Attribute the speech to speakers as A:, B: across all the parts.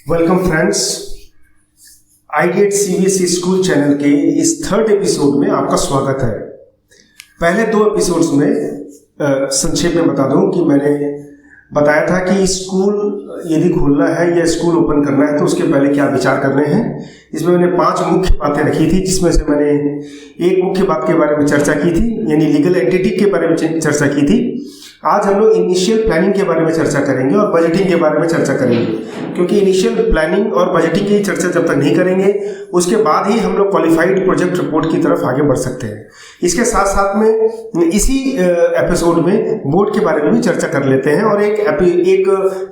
A: Welcome friends, Ideate CBSE school channel के इस third episode में आपका स्वागत है। पहले दो एपिसोड्स में संक्षेप में बता दूं कि मैंने बताया था कि स्कूल यदि खोलना है या स्कूल ओपन करना है तो उसके पहले क्या विचार करने हैं। इसमें मैंने 5 मुख्य बातें रखी थी, जिसमें से मैंने एक मुख्य बात के बारे में चर्चा की थी, यानी लीगल एंटिटी के बारे में चर्चा की थी। आज हम लोग इनिशियल प्लानिंग के बारे में चर्चा करेंगे और बजटिंग के बारे में चर्चा करेंगे, क्योंकि इनिशियल प्लानिंग और बजटिंग की चर्चा जब तक नहीं करेंगे उसके बाद ही हम लोग क्वालिफाइड प्रोजेक्ट रिपोर्ट की तरफ आगे बढ़ सकते हैं। इसके साथ साथ में इसी एपिसोड में बोर्ड के बारे में भी चर्चा कर लेते हैं और एक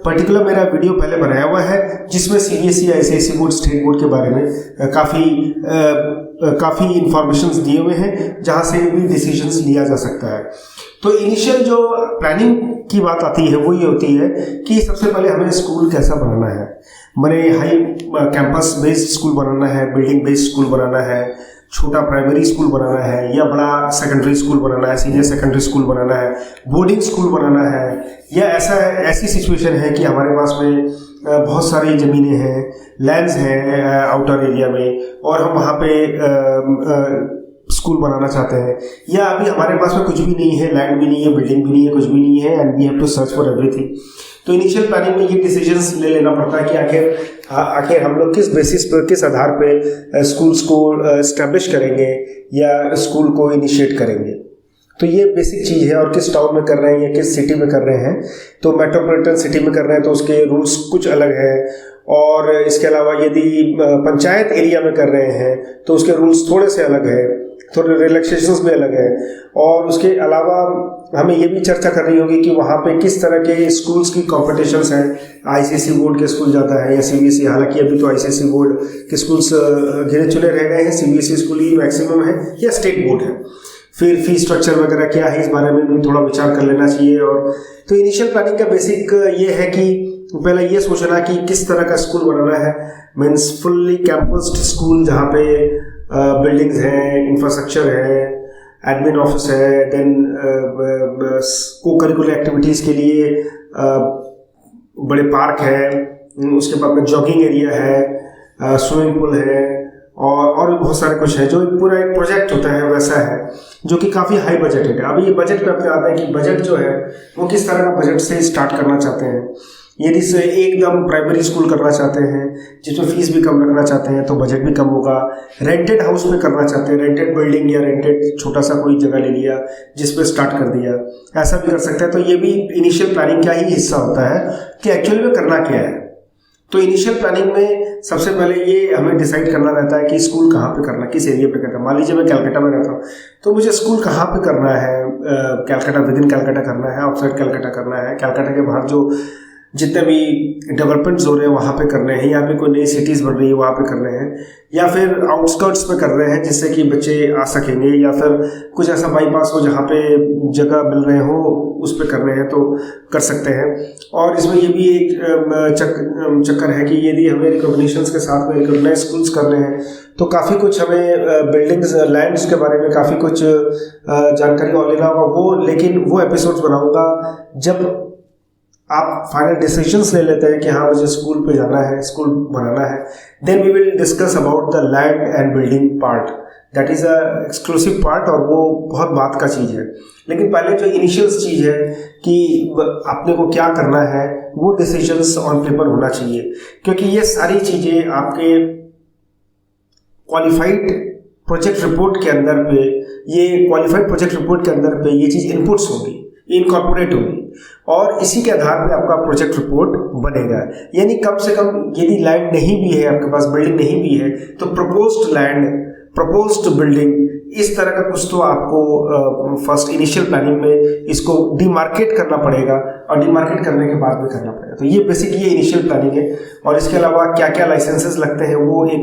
A: पर्टिकुलर मेरा वीडियो पहले बनाया हुआ है जिसमें CBSE, ICSE board, state board के बारे में काफ़ी इंफॉर्मेशंस दिए हुए हैं, जहाँ से भी डिसीजंस लिया जा सकता है। तो इनिशियल जो प्लानिंग की बात आती है वो ये होती है कि सबसे पहले हमें स्कूल कैसा बनाना है। मैंने हाई कैंपस बेस्ड स्कूल बनाना है, बिल्डिंग बेस्ड स्कूल बनाना है, छोटा प्राइमरी स्कूल बनाना है या बड़ा सेकेंडरी स्कूल बनाना है, सीनियर सेकेंडरी स्कूल बनाना है, बोर्डिंग स्कूल बनाना है, या ऐसी सिचुएशन है कि हमारे पास में बहुत सारी ज़मीनें हैं, लैंड्स हैं आउटर एरिया में और हम वहाँ पे स्कूल बनाना चाहते हैं, या अभी हमारे पास में कुछ भी नहीं है, लैंड भी नहीं है, बिल्डिंग भी नहीं है, कुछ भी नहीं है, and we have to search for everything. तो इनिशियल प्लानिंग में ये डिसीजंस ले लेना पड़ता है कि आखिर हम लोग किस बेसिस पर, किस आधार पे स्कूल्स को एस्टेब्लिश करेंगे या स्कूल को इनिशिएट करेंगे। तो ये बेसिक चीज़ है। और किस टाउन में कर रहे हैं या किस सिटी में कर रहे हैं। तो मेट्रोपॉलिटन सिटी में कर रहे हैं तो उसके रूल्स कुछ अलग हैं, और इसके अलावा यदि पंचायत एरिया में कर रहे हैं तो उसके रूल्स थोड़े से अलग हैं, थोड़े रिलैक्सेशंस भी अलग है। और उसके अलावा हमें ये भी चर्चा करनी होगी कि वहाँ पे किस तरह के स्कूल्स की कॉम्पिटिशंस हैं। आईसीएसई बोर्ड के स्कूल ज़्यादा है या सीबीएसई, हालांकि अभी तो आईसीएसई बोर्ड के स्कूल्स गिने चुने रह गए हैं, सीबीएसई स्कूल ही मैक्सिमम है या स्टेट बोर्ड है। फिर फी स्ट्रक्चर वगैरह क्या है, इस बारे में भी थोड़ा विचार कर लेना चाहिए। और तो इनिशियल प्लानिंग का बेसिक ये है कि पहले ये सोचना कि किस तरह का स्कूल बनाना है। मीन्स फुल्ली कैंपस्ड स्कूल जहाँ पे बिल्डिंग्स हैं, इंफ्रास्ट्रक्चर है, एडमिन ऑफिस है, देन को करिकुलर एक्टिविटीज़ के लिए बड़े पार्क है, उसके बाद में जॉगिंग एरिया है, स्विमिंग पूल है, और भी बहुत सारे कुछ है। जो पूरा एक प्रोजेक्ट होता है वैसा है, जो कि काफ़ी हाई बजटेड है। अभी ये बजट पे अपने आता है कि बजट जो है वो किस तरह का बजट से स्टार्ट करना चाहते हैं। यदि से एकदम प्राइमरी स्कूल करना चाहते हैं जिसमें फीस भी कम रखना चाहते हैं तो बजट भी कम होगा। रेंटेड हाउस में करना चाहते हैं, रेंटेड बिल्डिंग या रेंटेड छोटा सा कोई जगह ले लिया जिसमें स्टार्ट कर दिया, ऐसा भी कर सकते हैं। तो ये भी इनिशियल प्लानिंग का ही हिस्सा होता है कि एक्चुअली में करना क्या है। तो इनिशियल प्लानिंग में सबसे पहले ये हमें डिसाइड करना रहता है कि स्कूल कहाँ पे करना है, किस एरिया पे करना है। मान लीजिए मैं कैलकाटा में रहता हूँ तो मुझे स्कूल कहाँ पे करना है। कैलकाटा, विद इन कैलकाटा करना है, आउटसाइड कैलकाटा करना है, कैलकाटा के बाहर जो जितने भी डेवलपमेंट्स हो रहे हैं वहाँ पे करने हैं, या फिर कोई नई सिटीज़ बन रही है वहाँ पे करने हैं, या फिर आउटस्कर्ट्स पे कर रहे हैं जिससे कि बच्चे आ सकेंगे, या फिर कुछ ऐसा बाईपास हो जहाँ पे जगह मिल रहे हो उस पे कर रहे हैं तो कर सकते हैं। और इसमें ये भी एक चक्कर है कि यदि हमें रिकॉग्निशंस के साथ में रिकॉग्नाइज स्कूल्स करने हैं तो काफ़ी कुछ हमें बिल्डिंग्स, लैंड्स के बारे में काफ़ी कुछ जानकारी और लेना होगा। लेकिन वो एपिसोड्स बनाऊँगा जब आप फाइनल डिसीजंस ले लेते हैं कि हाँ मुझे स्कूल पे जाना है, स्कूल बनाना है। Then we will discuss about the land and building part, that is a exclusive part, और वो बहुत बात का चीज़ है। लेकिन पहले जो इनिशियल चीज़ है कि आपने को क्या करना है वो डिसीजंस ऑन पेपर होना चाहिए, क्योंकि ये सारी चीज़ें आपके क्वालिफाइड प्रोजेक्ट रिपोर्ट के अंदर पे, ये क्वालिफाइड प्रोजेक्ट रिपोर्ट के अंदर पे ये चीज़ इनपुट्स होगी, इनकॉर्पोरेट होगी, और इसी के आधार पे आपका प्रोजेक्ट रिपोर्ट बनेगा। यानी कम से कम यदि लैंड नहीं भी है आपके पास, बिल्डिंग नहीं भी है, तो प्रपोज्ड लैंड, प्रपोज्ड बिल्डिंग, इस तरह का कुछ तो आपको फर्स्ट इनिशियल प्लानिंग में इसको डिमार्केट करना पड़ेगा, और डिमार्केट करने के बाद में करना पड़ेगा। तो ये बेसिक ये इनिशियल प्लानिंग है। और इसके अलावा क्या क्या लाइसेंसेस लगते हैं वो एक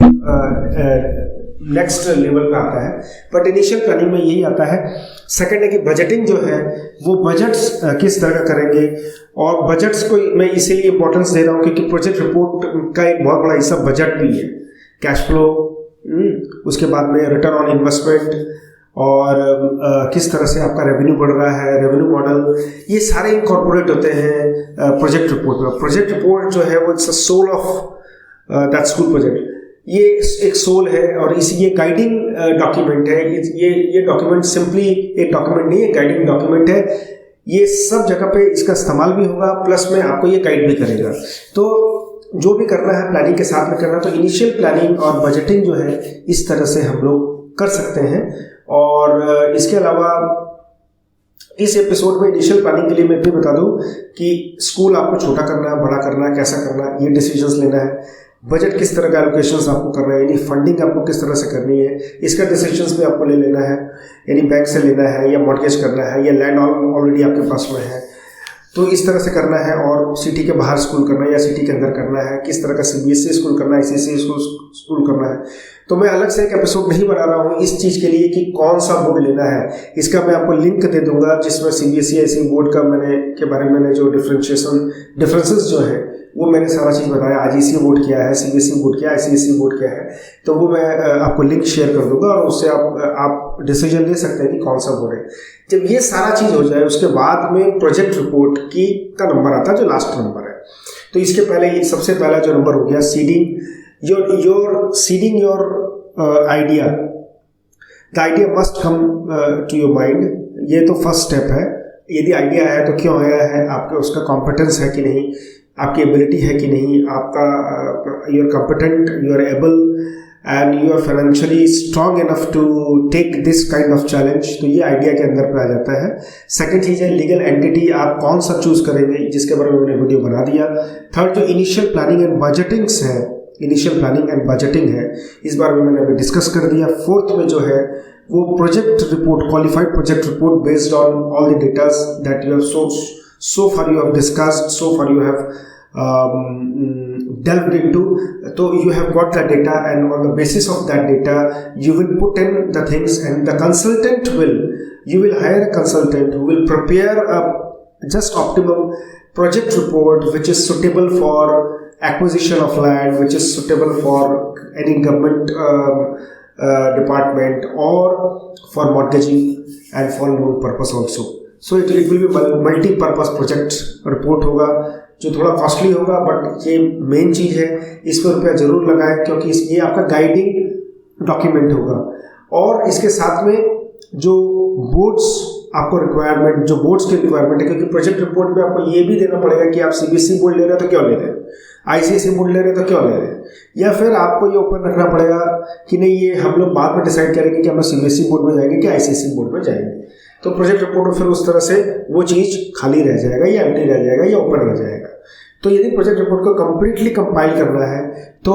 A: नेक्स्ट लेवल पे आता है, बट इनिशियल प्लानिंग में यही आता है। सेकंड है कि बजटिंग जो है वो बजट्स किस तरह का करेंगे, और बजट्स को मैं इसीलिए इंपॉर्टेंस दे रहा हूँ क्योंकि प्रोजेक्ट रिपोर्ट का एक बहुत बड़ा हिस्सा बजट भी है। कैश फ्लो, उसके बाद में रिटर्न ऑन इन्वेस्टमेंट, और किस तरह से आपका रेवेन्यू बढ़ रहा है, रेवेन्यू मॉडल, ये सारे इनकॉर्पोरेट होते हैं प्रोजेक्ट रिपोर्ट में। प्रोजेक्ट रिपोर्ट जो है वो it's a soul of that school project, ये एक सोल है और ये गाइडिंग डॉक्यूमेंट है। ये डॉक्यूमेंट सिंपली एक डॉक्यूमेंट नहीं है, गाइडिंग डॉक्यूमेंट है। ये सब जगह पे इसका इस्तेमाल भी होगा, प्लस में आपको ये गाइड भी करेगा। तो जो भी करना है प्लानिंग के साथ में करना, तो इनिशियल प्लानिंग और बजटिंग जो है इस तरह से हम लोग कर सकते हैं। और इसके अलावा इस एपिसोड में इनिशियल प्लानिंग के लिए मैं भी बता दूं कि स्कूल आपको छोटा करना है, बड़ा करना है, कैसा करना है, ये डिसीजंस लेना है। बजट किस तरह का एलोकेशंस आपको करना है, यानी फंडिंग आपको किस तरह से करनी है, इसका डिसीजंस भी आपको ले लेना है। यानी बैंक से लेना है या मॉर्गेज करना है या लैंड ऑलरेडी आपके पास में है, तो इस तरह से करना है। और सिटी के बाहर स्कूल करना है या सिटी के अंदर करना है, किस तरह का सीबीएसई स्कूल करना है, आईसीएसई स्कूल करना है। तो मैं अलग से एक एपिसोड नहीं बना रहा हूँ इस चीज़ के लिए कि कौन सा बोर्ड लेना है। इसका मैं आपको लिंक दे दूंगा जिसमें सीबीएसई आईसीएसई बोर्ड का के बारे में मैंने जो डिफरेंसेस जो है वो मैंने सारा चीज़ बताया। आईजीसी बोर्ड क्या है, सीबीएसई बोर्ड क्या है, आईसीएसई बोर्ड क्या है, तो वो मैं आपको लिंक शेयर कर दूंगा और उससे आप डिसीजन ले सकते हैं कि कौन सा बोर्ड है। जब ये सारा चीज़ हो जाए उसके बाद में प्रोजेक्ट रिपोर्ट का नंबर आता है जो लास्ट नंबर है। तो इसके पहले सबसे पहला जो नंबर हो गया seeding your idea. The idea must come to your mind. ये तो फर्स्ट स्टेप है। यदि आइडिया है तो क्यों आया है, आपके उसका कॉम्पिटेंस है कि नहीं, आपकी एबिलिटी है कि नहीं, आपका you are competent, you are able and you are financially strong enough to take this kind of challenge. तो ये आइडिया के अंदर पे आ जाता है। सेकंड चीज़ है लीगल एंटिटी, आप कौन सा चूज करेंगे, जिसके बारे में मैंने वीडियो बना दिया। थर्ड जो इनिशियल प्लानिंग एंड बजटिंग्स है, इनिशियल प्लानिंग एंड बजटिंग है, इस बारे में मैंने अभी डिस्कस कर दिया। फोर्थ में जो है वो project report, qualified project report based on all the datas that you have so far you have discussed, so far you have delved into. So you have got the data and on the basis of that data you will put in the things and the consultant you will hire a consultant who will prepare a just optimum project report which is suitable for acquisition of land, which is suitable for any government department or for mortgaging and for loan purpose also. So it will be multipurpose project report होगा जो थोड़ा costly होगा, but ये main चीज़ है, इस पर रुपया जरूर लगाएं क्योंकि ये आपका गाइडिंग डॉक्यूमेंट होगा। और इसके साथ में जो बोर्ड्स आपको रिक्वायरमेंट, जो बोर्ड्स की रिक्वायरमेंट है, क्योंकि प्रोजेक्ट रिपोर्ट में आपको ये भी देना पड़ेगा कि आप सीबीएसई बोर्ड ले रहे हैं तो क्यों ले रहे हैं, आईसीएसई बोर्ड ले रहे हैं तो क्यों ले रहे हैं, या फिर आपको ये ओपन रखना पड़ेगा कि नहीं ये हम लोग बाद में डिसाइड करेंगे कि हम सीबीएसई बोर्ड में जाएंगे कि आईसीएसई बोर्ड में जाएंगे। तो प्रोजेक्ट रिपोर्ट में फिर उस तरह से वो चीज़ खाली रह जाएगा या एम्प्टी रह जाएगा या ओपन रह जाएगा। तो यदि प्रोजेक्ट रिपोर्ट को कंप्लीटली कंपाइल करना है तो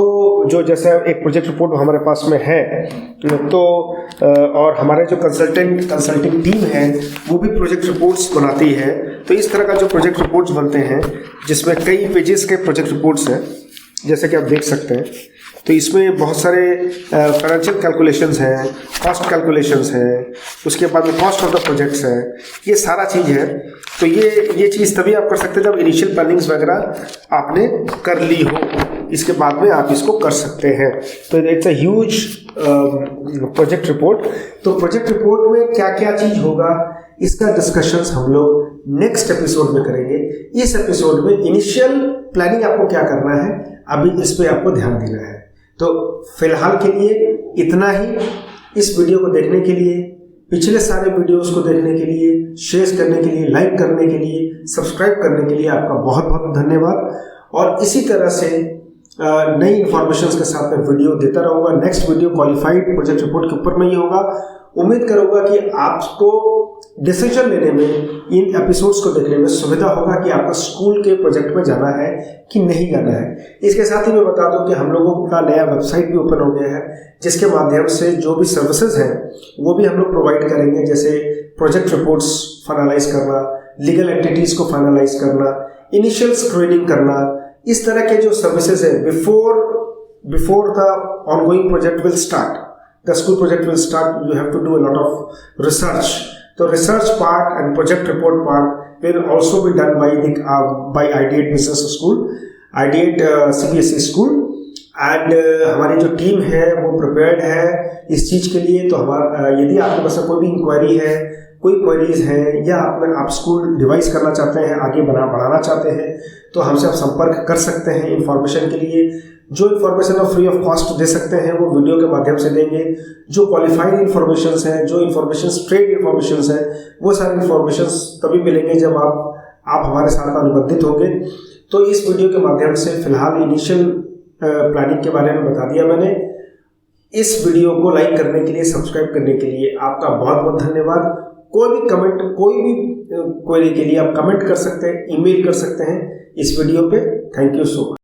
A: जो जैसा एक प्रोजेक्ट रिपोर्ट हमारे पास में है तो और हमारे जो कंसल्टिंग टीम है वो भी प्रोजेक्ट रिपोर्ट्स बनाती है। तो इस तरह का जो प्रोजेक्ट रिपोर्ट्स बनते हैं जिसमें कई पेजेस के प्रोजेक्ट रिपोर्ट्स हैं जैसे कि आप देख सकते हैं। तो इसमें बहुत सारे फाइनेंशियल कैलकुलेशंस हैं, कॉस्ट कैलकुलेशंस हैं, उसके बाद में कॉस्ट ऑफ द प्रोजेक्ट्स है, ये सारा चीज़ है। तो ये चीज़ तभी आप कर सकते हैं जब इनिशियल प्लानिंग्स वगैरह आपने कर ली हो, इसके बाद में आप इसको कर सकते हैं। तो it's a huge project report. तो प्रोजेक्ट रिपोर्ट में क्या क्या चीज़ होगा इसका डिस्कशंस हम लोग नेक्स्ट एपिसोड में करेंगे। इस एपिसोड में इनिशियल प्लानिंग आपको क्या करना है, अभी इस पर आपको ध्यान देना है। तो फिलहाल के लिए इतना ही। इस वीडियो को देखने के लिए, पिछले सारे वीडियोस को देखने के लिए, शेयर करने के लिए, लाइक करने के लिए, सब्सक्राइब करने के लिए आपका बहुत बहुत धन्यवाद। और इसी तरह से नई इन्फॉर्मेशंस के साथ मैं वीडियो देता रहूँगा। Next video qualified project report के ऊपर में ही होगा। उम्मीद करूँगा कि आपको डिसीजन लेने में, इन एपिसोड्स को देखने में सुविधा होगा कि आपको स्कूल के प्रोजेक्ट में जाना है कि नहीं जाना है। इसके साथ ही मैं बता दूं कि हम लोगों का नया वेबसाइट भी ओपन हो गया है जिसके माध्यम से जो भी सर्विसेज हैं वो भी हम लोग प्रोवाइड करेंगे, जैसे प्रोजेक्ट रिपोर्ट्स फाइनलाइज करना, लीगल एंटिटीज़ को फाइनलाइज करना, इनिशियल स्क्रीनिंग करना, इस तरह के जो सर्विसेज है before the ongoing project will start, the school project will start, you have to do a lot of research. तो research part and project report part will also be done by Ideate business school, Ideate CBSE school. And हमारी जो team है वो prepared है इस चीज़ के लिए। तो हमारा यदि आपके पास कोई भी इंक्वायरी है, कोई क्वेरीज है या आप स्कूल डिवाइस करना चाहते हैं, आगे बढ़ाना चाहते हैं, तो हमसे आप संपर्क कर सकते हैं इन्फॉर्मेशन के लिए। जो इन्फॉर्मेशन आप फ्री ऑफ कॉस्ट दे सकते हैं वो वीडियो के माध्यम से देंगे। जो क्वालिफाइड इन्फॉर्मेशंस हैं, जो इन्फॉर्मेशन स्ट्रेट इन्फॉर्मेशंस हैं, वो सारी इन्फॉर्मेशंस तभी मिलेंगे जब आप हमारे साथ अनुबंधित होंगे। तो इस वीडियो के माध्यम से फिलहाल इनिशियल प्लानिंग के बारे में बता दिया मैंने। इस वीडियो को लाइक करने के लिए, सब्सक्राइब करने के लिए आपका बहुत बहुत धन्यवाद। कोई भी कमेंट, कोई भी क्वेरी के लिए आप कमेंट कर सकते हैं, ईमेल कर सकते हैं इस वीडियो पे। Thank you so much.